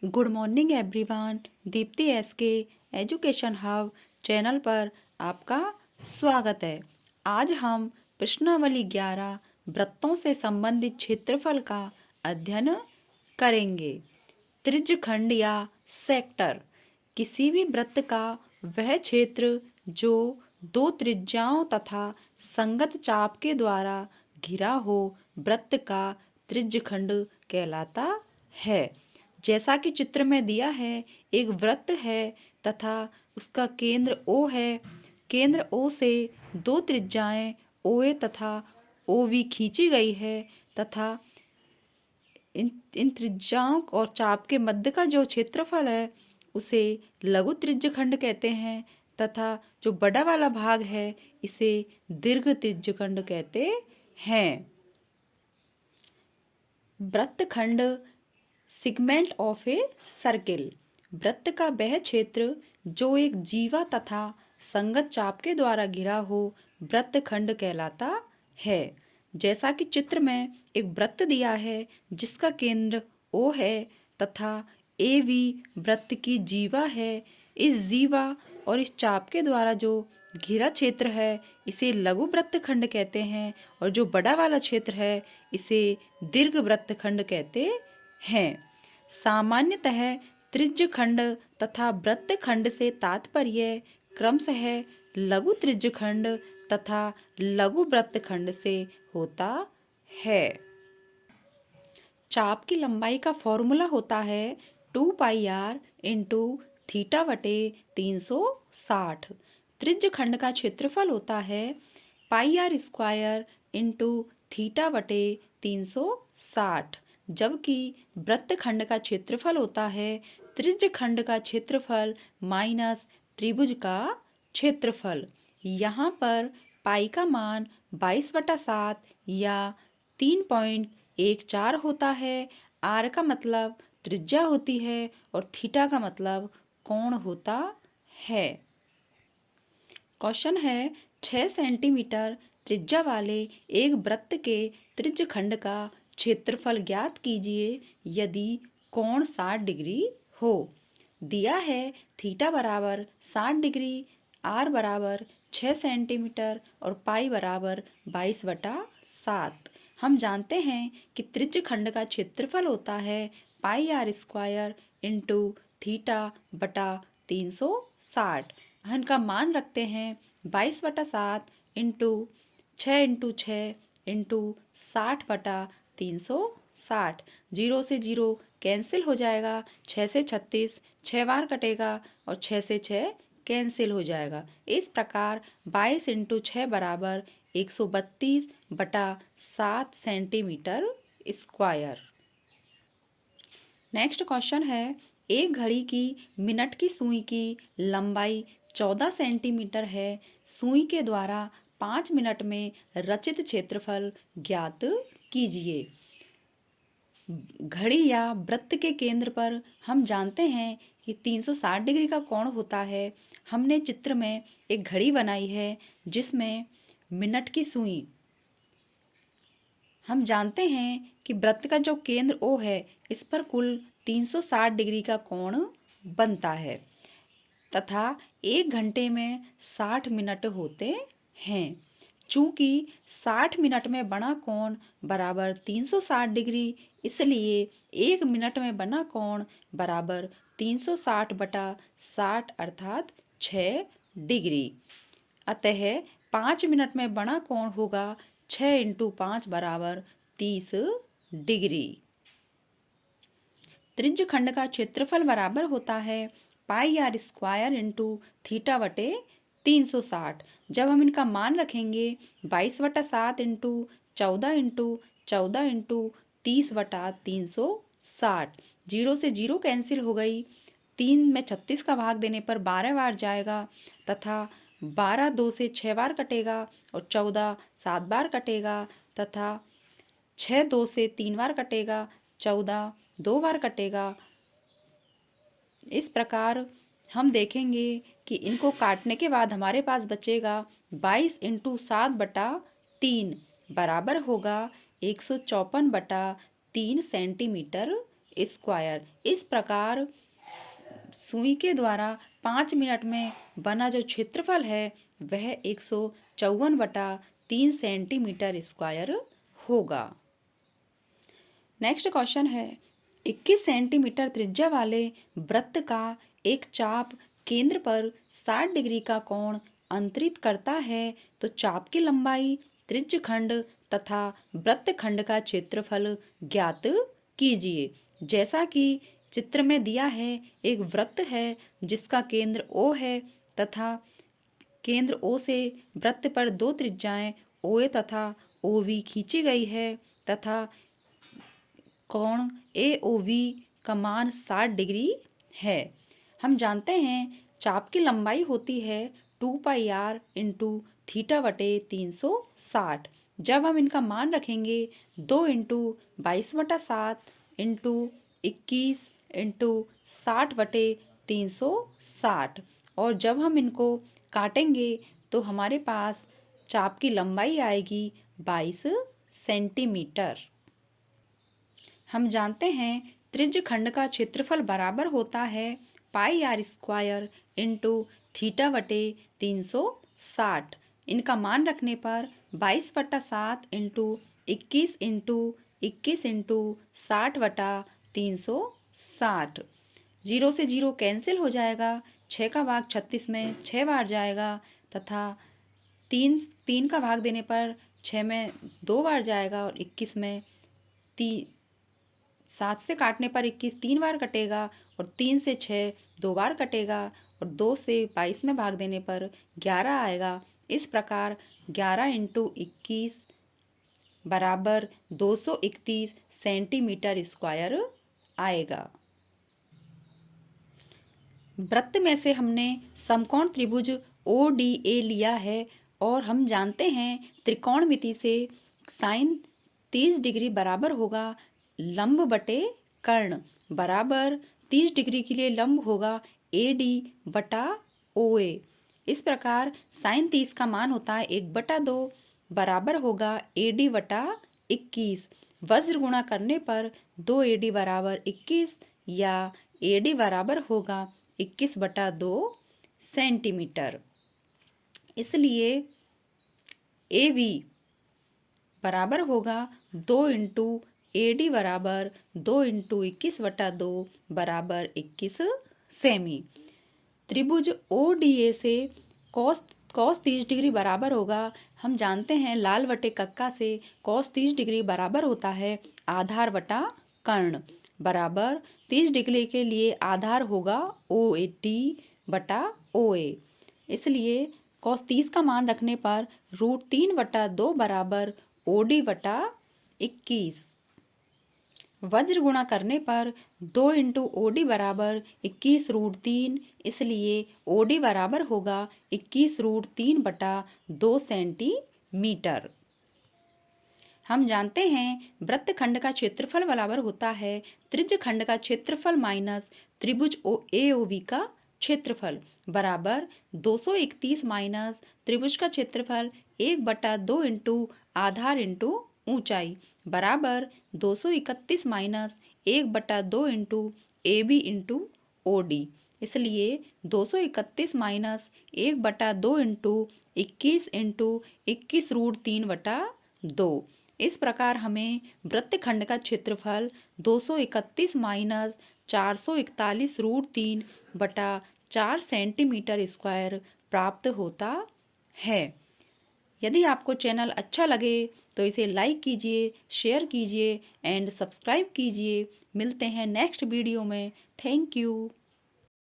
Good morning everyone. Deepti S के education hub channel पर आपका स्वागत है। आज हम प्रश्नावली 11 वृत्तों से संबंधित क्षेत्रफल का अध्ययन करेंगे। त्रिज्यखंड या सेक्टर किसी भी वृत्त का वह क्षेत्र जो दो त्रिज्याओं तथा संगत चाप के द्वारा घिरा हो वृत्त का त्रिज्यखंड कहलाता है। जैसा कि चित्र में दिया है, एक वृत्त है तथा उसका केंद्र O है। केंद्र O से दो त्रिज्याएं OA तथा OB खींची गई है तथा इन त्रिज्याओं और चाप के मध्य का जो क्षेत्रफल है उसे लघु त्रिज्यखंड कहते हैं तथा जो बड़ा वाला भाग है इसे दीर्घ त्रिज्यखंड कहते हैं। वृत्तखंड सेगमेंट ऑफ ए सर्किल वृत्त का वह क्षेत्र जो एक जीवा तथा संगत चाप के द्वारा घिरा हो वृत्तखंड कहलाता है। जैसा कि चित्र में एक वृत्त दिया है जिसका केंद्र O है तथा AB वृत्त की जीवा है। इस जीवा और इस चाप के द्वारा जो घिरा क्षेत्र है इसे लघु वृत्तखंड कहते हैं और जो बड़ा वाला क्षेत्र है इसे दीर्घ वृत्तखंड कहते हैं। सामान्यतः त्रिज्यखंड तथा वृत्तखंड से तात्पर्य क्रमशः लघु त्रिज्यखंड तथा लघु वृत्तखंड से होता है। चाप की लंबाई का फॉर्मूला होता है 2πr इंटू थीटा बटे 360। त्रिज्यखंड का क्षेत्रफल होता है πr² इंटू थीटा बटे 360, जबकि वृत्तखंड का क्षेत्रफल होता है त्रिज्यखंड का क्षेत्रफल माइनस त्रिभुज का क्षेत्रफल। यहाँ पर पाई का मान 22/7 या 3.14 होता है। आर का मतलब त्रिज्या होती है और थीटा का मतलब कोण होता है। क्वेश्चन है 6 सेंटीमीटर त्रिज्या वाले एक वृत्त के त्रिज्यखंड का क्षेत्रफल ज्ञात कीजिए यदि कोण 60 डिग्री हो। दिया है थीटा बराबर 60 डिग्री, आर बराबर 6 सेंटीमीटर और पाई बराबर 22/7। हम जानते हैं कि त्रिज्यखंड का क्षेत्रफल होता है πr² इंटू थीटा बटा 360। इनका मान रखते हैं 22/7 इंटू 6 इंटू 6 इंटू 60/360। 0 से 0 कैंसिल हो जाएगा, 6 से 36 6 बार कटेगा और 6 से 6 कैंसिल हो जाएगा। इस प्रकार 22 इंटू 6 बराबर 132/7 सेंटीमीटर स्क्वायर। नेक्स्ट क्वेश्चन है एक घड़ी की मिनट की सुई की लंबाई 14 सेंटीमीटर है। सुई के द्वारा 5 मिनट में रचित क्षेत्रफल ज्ञात कीजिए। घड़ी या वृत्त के केंद्र पर हम जानते हैं कि 360 डिग्री का कोण होता है। हमने चित्र में एक घड़ी बनाई है जिसमें मिनट की सुई। हम जानते हैं कि वृत्त का जो केंद्र O है इस पर कुल 360 डिग्री का कोण बनता है तथा 1 घंटे में 60 मिनट होते हैं। चूंकि 60 मिनट में बना कोण बराबर 360 डिग्री, इसलिए 1 मिनट में बना कोण बराबर 360/60 अर्थात 6 डिग्री। अतः 5 मिनट में बना कोण होगा 6 इंटू 5 बराबर 30 डिग्री। त्रिज्यखंड का क्षेत्रफल बराबर होता है πr² इंटू थीटा बटे 360। जब हम इनका मान रखेंगे 22/7 इंटू 14 इंटू 14 इंटू 30/360। 0 से 0 कैंसिल हो गई। 3 में 36 का भाग देने पर 12 बार जाएगा तथा 12 2 से 6 बार कटेगा और 14 7 बार कटेगा तथा 6 2 से 3 बार कटेगा, 14 2 बार कटेगा। इस प्रकार हम देखेंगे कि इनको काटने के बाद हमारे पास बचेगा 22 इंटू 7/3 बराबर होगा 154/3 सेंटीमीटर स्क्वायर। इस प्रकार सुई के द्वारा 5 मिनट में बना जो क्षेत्रफल है वह 154/3 सेंटीमीटर स्क्वायर होगा। नेक्स्ट क्वेश्चन है 21 सेंटीमीटर त्रिज्या वाले वृत्त का एक चाप केंद्र पर 60 डिग्री का कोण अंतरित करता है तो चाप की लंबाई, त्रिज्य खंड तथा वृत्त खंड का क्षेत्रफल ज्ञात कीजिए। जैसा कि चित्र में दिया है, एक वृत्त है जिसका केंद्र O है तथा केंद्र O से वृत्त पर दो त्रिज्याएं OA तथा OB खींची गई है तथा कोण AOV का मान 60 डिग्री है। हम जानते हैं चाप की लंबाई होती है 2πr इंटू थीटा बटे 360। जब हम इनका मान रखेंगे 2 इंटू 22/7 इंटू 21 इंटू 60 बटे 360 और जब हम इनको काटेंगे तो हमारे पास चाप की लंबाई आएगी 22 सेंटीमीटर। हम जानते हैं त्रिज्य खंड का क्षेत्रफल बराबर होता है πr² इंटू थीटा बटे 360। इनका मान रखने पर 22/7 इंटू 21 इंटू 21 इंटू 60 बटा 360। 0 से 0 कैंसिल हो जाएगा, 6 का भाग 36 में 6 बार जाएगा तथा 3 का भाग देने पर 6 में 2 बार जाएगा और 21 में 7 से काटने पर 21 3 बार कटेगा और 3 से 6 2 बार कटेगा और 2 से 22 में भाग देने पर 11 आएगा। इस प्रकार 11 इंटू 21 बराबर 231 सेंटीमीटर स्क्वायर आएगा। वृत्त में से हमने समकोण त्रिभुज ODA लिया है और हम जानते हैं त्रिकोणमिति से साइन 30 डिग्री बराबर होगा लंब बटे कर्ण बराबर 30 डिग्री के लिए लंब होगा AD बटा OA। इस प्रकार साइन 30 का मान होता है 1/2 बराबर होगा AD बटा 21। वज्र गुणा करने पर 2 AD बराबर 21 या AD बराबर होगा 21/2 सेंटीमीटर। इसलिए AV बराबर होगा 2 इंटू AD बराबर 2 इंटू 21/2 बराबर 21 सेमी। त्रिभुज ODA से कॉस 30 डिग्री बराबर होगा। हम जानते हैं लाल बटे कक्का से कॉस 30 डिग्री बराबर होता है आधार बटा कर्ण बराबर 30 डिग्री के लिए आधार होगा OD बटा OA। इसलिए कॉस 30 का मान रखने पर √3/2 बराबर OD बटा 21। वज्र गुणा करने पर 2 इंटू OD बराबर 21 √3, इसलिए OD बराबर होगा 21 √3/2 सेंटीमीटर। हम जानते हैं वृत्त खंड का क्षेत्रफल बराबर होता है त्रिज्य खंड का क्षेत्रफल माइनस त्रिभुज AOB का क्षेत्रफल बराबर 231 माइनस त्रिभुज का क्षेत्रफल 1/2 इंटू आधार इंटू ऊंचाई बराबर 231 minus 1/2 into AB into OD। इसलिए 231 माइनस 1/2 इंटू 21 इंटू 21 √3/2। इस प्रकार हमें वृत्त खंड का क्षेत्रफल 231 माइनस 441 √3/4 सेंटीमीटर स्क्वायर प्राप्त होता है। यदि आपको चैनल अच्छा लगे तो इसे लाइक कीजिए, शेयर कीजिए एंड सब्सक्राइब कीजिए। मिलते हैं नेक्स्ट वीडियो में। Thank you.